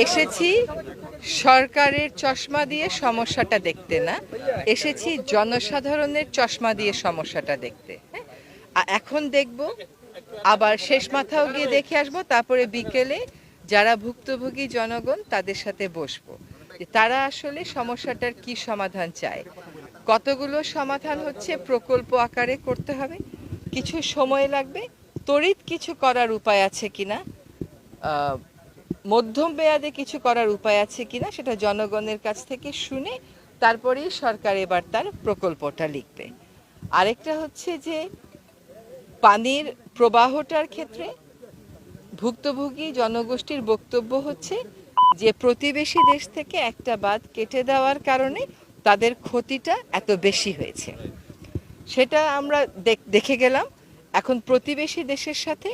এসেছি সরকারের চশমা দিয়ে সমস্যাটা দেখতে না, এসেছি জনসাধারণের চশমা দিয়ে সমস্যাটা দেখতে। এখন দেখব, আবার শেষ মাথাও গিয়ে দেখে আসবো, তারপরে বিকেলে যারা ভুক্তভোগী জনগণ তাদের সাথে বসবো যে তারা আসলে সমস্যাটার কি সমাধান চায়। কতগুলো সমাধান হচ্ছে প্রকল্প আকারে করতে হবে, কিছু সময় লাগবে, তড়িৎ কিছু করার উপায় আছে কিনা, মধ্যম মেয়াদে কিছু করার উপায় আছে কিনা সেটা জনগণের কাছ থেকে শুনে তারপরেই সরকার এবার তার প্রকল্পটা লিখবে। আরেকটা হচ্ছে যে পানির প্রবাহটার ক্ষেত্রে ভুক্তভোগী জনগোষ্ঠীর বক্তব্য হচ্ছে যে প্রতিবেশী দেশ থেকে একটা বাঁধ কেটে দেওয়ার কারণে তাদের ক্ষতিটা এত বেশি হয়েছে। সেটা আমরা দেখে গেলাম। এখন প্রতিবেশী দেশের সাথে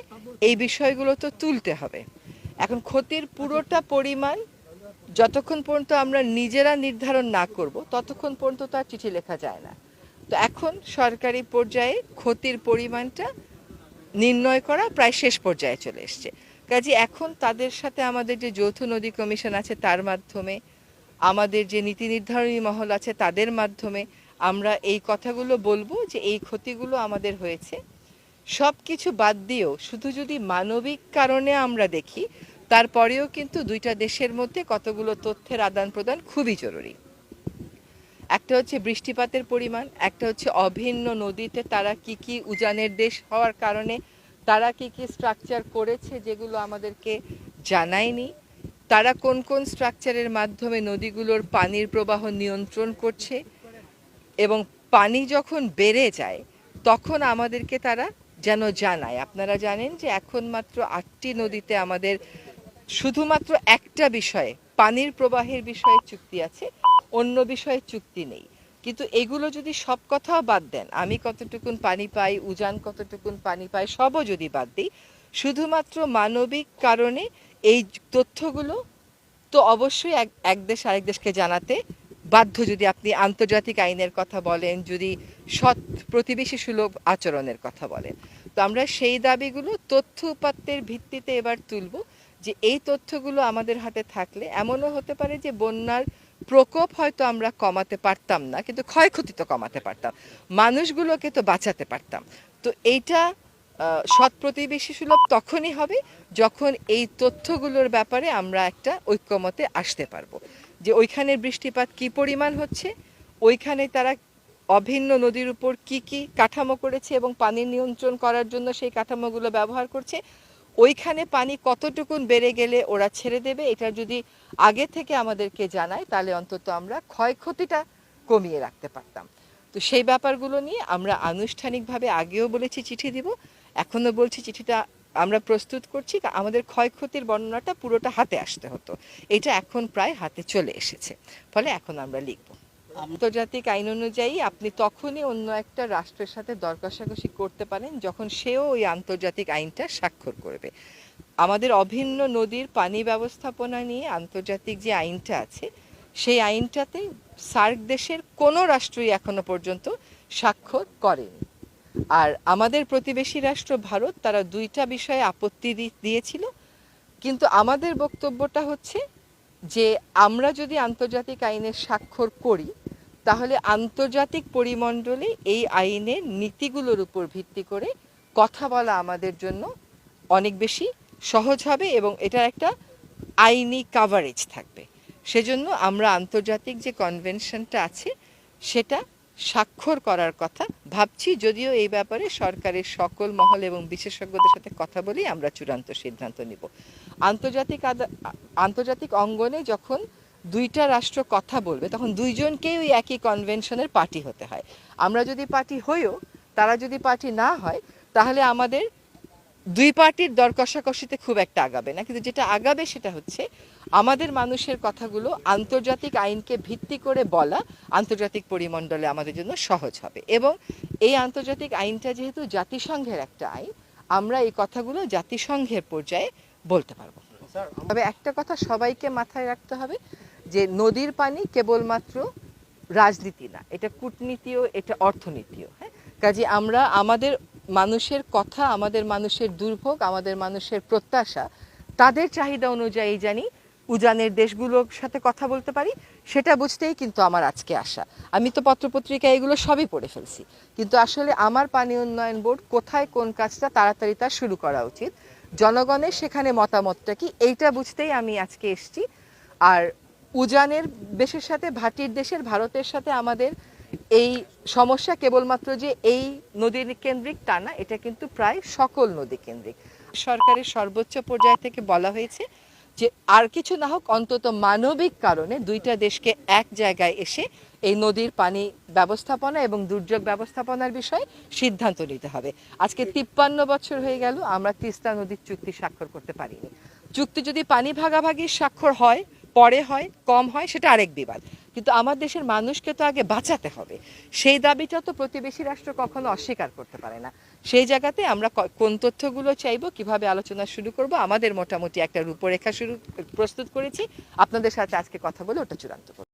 এই বিষয়গুলো তো তুলতে হবে। এখন ক্ষতির পুরোটা পরিমাণ যতক্ষণ পর্যন্ত আমরা নিজেরা নির্ধারণ না করব ততক্ষণ পর্যন্ত তার চিঠি লেখা যায় না। তো এখন সরকারি পর্যায়ে ক্ষতির পরিমাণটা নির্ণয় করা প্রায় শেষ পর্যায়ে চলে এসছে। কাজে এখন তাদের সাথে আমাদের যে যৌথ নদী কমিশন আছে তার মাধ্যমে, আমাদের যে নীতি নির্ধারণী মহল আছে তাদের মাধ্যমে আমরা এই কথাগুলো বলবো যে এই ক্ষতিগুলো আমাদের হয়েছে। সব কিছু বাদ দিয়েও শুধু যদি মানবিক কারণে আমরা দেখি, তারপরেও কিন্তু দুইটা দেশের মধ্যে কতগুলো তথ্যের আদান প্রদান খুবই জরুরি। একটা হচ্ছে বৃষ্টিপাতের পরিমাণ, একটা হচ্ছে অভিন্ন নদীতে তারা কি কি উজানের দেশ হওয়ার কারণে তারা কি কি স্ট্রাকচার করেছে যেগুলো আমাদেরকে জানায়নি, তারা কোন কোন স্ট্রাকচারের মাধ্যমে নদীগুলোর পানির প্রবাহ নিয়ন্ত্রণ করছে, এবং পানি যখন বেড়ে যায় তখন আমাদেরকে তারা যেন জানায়। আপনারা জানেন যে এখন মাত্র 8টি নদীতে আমাদের শুধুমাত্র একটা বিষয়ে পানির প্রবাহের বিষয়ে চুক্তি আছে, অন্য বিষয়ে চুক্তি নেই। কিন্তু এগুলো যদি সব কথাও বাদ দেন, আমি কতটুকুন পানি পাই, উজান কতটুকুন পানি পাই, সবও যদি বাদ দিই, শুধুমাত্র মানবিক কারণে এই তথ্যগুলো তো অবশ্যই এক দেশ আরেক দেশকে জানাতে বাধ্য। যদি আপনি আন্তর্জাতিক আইনের কথা বলেন, যদি সৎ প্রতিবেশী সুলভ আচরণের কথা বলেন, তো আমরা সেই দাবিগুলো তথ্য উপাত্তের ভিত্তিতে এবার তুলব যে এই তথ্যগুলো আমাদের হাতে থাকলে এমনও হতে পারে যে বন্যার প্রকোপ হয়তো আমরা কমাতে পারতাম না, কিন্তু ক্ষয়ক্ষতি তো কমাতে পারতাম, মানুষগুলোকে তো বাঁচাতে পারতাম। তো এইটা সৎ প্রতিবেশী সুলভ তখনই হবে যখন এই তথ্যগুলোর ব্যাপারে আমরা একটা ঐক্যমতে আসতে পারবো যে ওইখানের বৃষ্টিপাত কি পরিমাণ হচ্ছে, ওইখানে তারা অভিন্ন নদীর উপর কি কি কাঠামো করেছে এবং পানি নিয়ন্ত্রণ করার জন্য সেই কাঠামোগুলো ব্যবহার করছে, ওইখানে পানি কতটুকুন বেড়ে গেলে ওরা ছেড়ে দেবে, এটা যদি আগে থেকে আমাদেরকে জানায় তাহলে অন্তত আমরা ক্ষয়ক্ষতিটা কমিয়ে রাখতে পারতাম। তো সেই ব্যাপারগুলো নিয়ে আমরা আনুষ্ঠানিকভাবে আগেও বলেছি চিঠি দিব, এখনও বলছি চিঠিটা আমরা প্রস্তুত করছি। আমাদের ক্ষয়ক্ষতির বর্ণনাটা পুরোটা হাতে আসতে হতো, এটা এখন প্রায় হাতে চলে এসেছে, ফলে এখন আমরা লিখব। আন্তর্জাতিক আইন অনুযায়ী আপনি তখনই অন্য একটা রাষ্ট্রের সাথে দর কষাকষি করতে পারেন যখন সেও ওই আন্তর্জাতিক আইনটা স্বাক্ষর করবে। আমাদের অভিন্ন নদীর পানি ব্যবস্থাপনা নিয়ে আন্তর্জাতিক যে আইনটা আছে সেই আইনটাতে সার্ক দেশের কোনো রাষ্ট্রই এখনো পর্যন্ত স্বাক্ষর করেনি। আর আমাদের প্রতিবেশী রাষ্ট্র ভারত, তারা দুইটা বিষয়ে আপত্তি দিয়েছিল। কিন্তু আমাদের বক্তব্যটা হচ্ছে যে আমরা যদি আন্তর্জাতিক আইনের স্বাক্ষর করি তাহলে আন্তর্জাতিক পরিমণ্ডলে এই আইনের নীতিগুলোর উপর ভিত্তি করে কথা বলা আমাদের জন্য অনেক বেশি সহজ হবে এবং এটার একটা আইনি কাভারেজ থাকবে। সেজন্য আমরা আন্তর্জাতিক যে কনভেনশনটা আছে সেটা স্বাক্ষর করার কথা ভাবছি, যদিও এই ব্যাপারে সরকারের সকল মহল এবং বিশেষজ্ঞদের সাথে কথা বলেই আমরা চূড়ান্ত সিদ্ধান্ত নিব। আন্তর্জাতিক অঙ্গনে যখন দুইটা রাষ্ট্র কথা বলবে তখন দুইজনকেই ওই একই কনভেনশনের পার্টি হতে হয়। আমরা যদি পার্টি হইও, তারা যদি পার্টি না হয়, তাহলে আমাদের দুই পার্টির দর কষাকষিতে খুব একটা আগাবে না। কিন্তু যেটা আগাবে সেটা হচ্ছে আমাদের মানুষের কথাগুলো আন্তর্জাতিক আইনকে ভিত্তি করে বলা আন্তর্জাতিক পরিমণ্ডলে আমাদের জন্য সহজ হবে। এবং এই আন্তর্জাতিক আইনটা যেহেতু জাতিসংঘের একটা আইন, আমরা এই কথাগুলো জাতিসংঘের পর্যায়ে বলতে পারবো। তবে একটা কথা সবাইকে মাথায় রাখতে হবে যে নদীর পানি কেবলমাত্র রাজনীতি না, এটা কূটনীতিও, এটা অর্থনীতিও। হ্যাঁ, কাজে আমরা আমাদের মানুষের কথা, আমাদের মানুষের দুর্ভোগ, আমাদের মানুষের প্রত্যাশা, তাদের চাহিদা অনুযায়ী জানি উজানের দেশগুলোর সাথে কথা বলতে পারি, সেটা বুঝতেই কিন্তু আমার আজকে আসা। আমি তো পত্রপত্রিকা এগুলো সবই পড়ে ফেলছি, কিন্তু আসলে আমার পানি উন্নয়ন বোর্ড কোথায় কোন কাজটা তাড়াতাড়ি তা শুরু করা উচিত, জনগণের সেখানে মতামতটা কি, এইটা বুঝতেই আমি আজকে এসেছি। আর উজানের দেশের সাথে, ভাটির দেশের ভারতের সাথে আমাদের এই সমস্যা কেবলমাত্র যে এই নদীর কেন্দ্রিক তা না, এটা কিন্তু প্রায় সকল নদী কেন্দ্রিক। সরকারের সর্বোচ্চ পর্যায় থেকে বলা হয়েছে যে আর কিছু না হোক, অন্তত মানবিক কারণে দুইটা দেশকে এক জায়গায় এসে এই নদীর পানি ব্যবস্থাপনা এবং দুর্যোগ ব্যবস্থাপনার বিষয়ে সিদ্ধান্ত নিতে হবে। আজকে 53 বছর হয়ে গেল আমরা তিস্তা নদীর চুক্তি স্বাক্ষর করতে পারিনি। চুক্তি যদি পানি ভাগাভাগির স্বাক্ষর হয়, পরে হয়, কম হয়, সেটা আরেক বিবাদ, কিন্তু আমার দেশের মানুষকে তো আগে বাঁচাতে হবে। সেই দাবিটা তো প্রতিবেশী রাষ্ট্র কখনো অস্বীকার করতে পারে না। সেই জায়গাতে আমরা কোন তথ্যগুলো চাইবো, কিভাবে আলোচনা শুরু করব, আমাদের মোটামুটি একটা রূপরেখা প্রস্তুত করেছি। আপনাদের সাথে আজকে কথা বলে ওটা চূড়ান্ত করব।